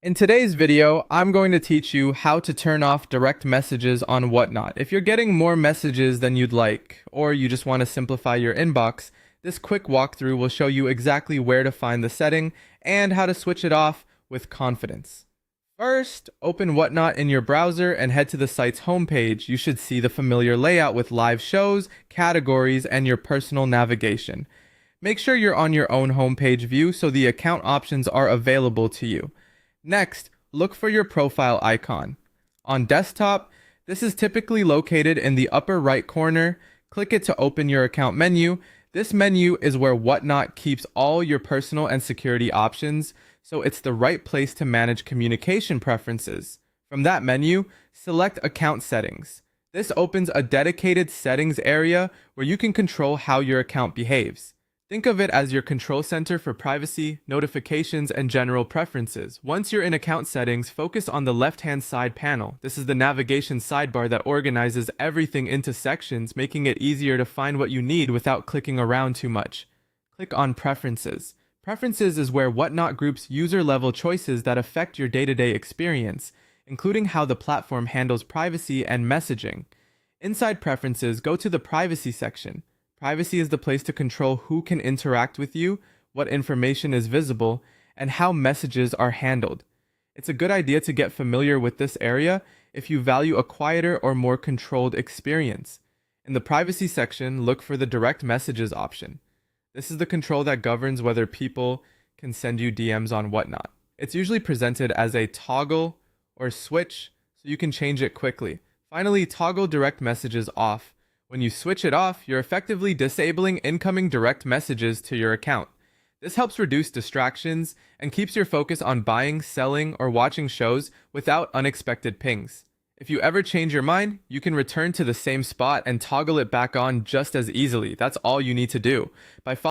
In today's video, I'm going to teach you how to turn off direct messages on Whatnot. If you're getting more messages than you'd like, or you just want to simplify your inbox, this quick walkthrough will show you exactly where to find the setting and how to switch it off with confidence. First, open Whatnot in your browser and head to the site's homepage. You should see the familiar layout with live shows, categories, and your personal navigation. Make sure you're on your own homepage view so the account options are available to you. Next, look for your profile icon. On desktop, this is typically located in the upper right corner. Click it to open your account menu. This menu is where Whatnot keeps all your personal and security options, so it's the right place to manage communication preferences. From that menu, select Account Settings. This opens a dedicated settings area where you can control how your account behaves. Think of it as your control center for privacy, notifications, and general preferences. Once you're in account settings, focus on the left-hand side panel. This is the navigation sidebar that organizes everything into sections, making it easier to find what you need without clicking around too much. Click on Preferences. Preferences is where Whatnot groups user-level choices that affect your day-to-day experience, including how the platform handles privacy and messaging. Inside Preferences, go to the Privacy section. Privacy is the place to control who can interact with you, what information is visible, and how messages are handled. It's a good idea to get familiar with this area if you value a quieter or more controlled experience. In the Privacy section, look for the Direct Messages option. This is the control that governs whether people can send you DMs on Whatnot. It's usually presented as a toggle or switch, so you can change it quickly. Finally, toggle direct messages off. When you switch it off, you're effectively disabling incoming direct messages to your account. This helps reduce distractions and keeps your focus on buying, selling, or watching shows without unexpected pings. If you ever change your mind, you can return to the same spot and toggle it back on just as easily. That's all you need to do. By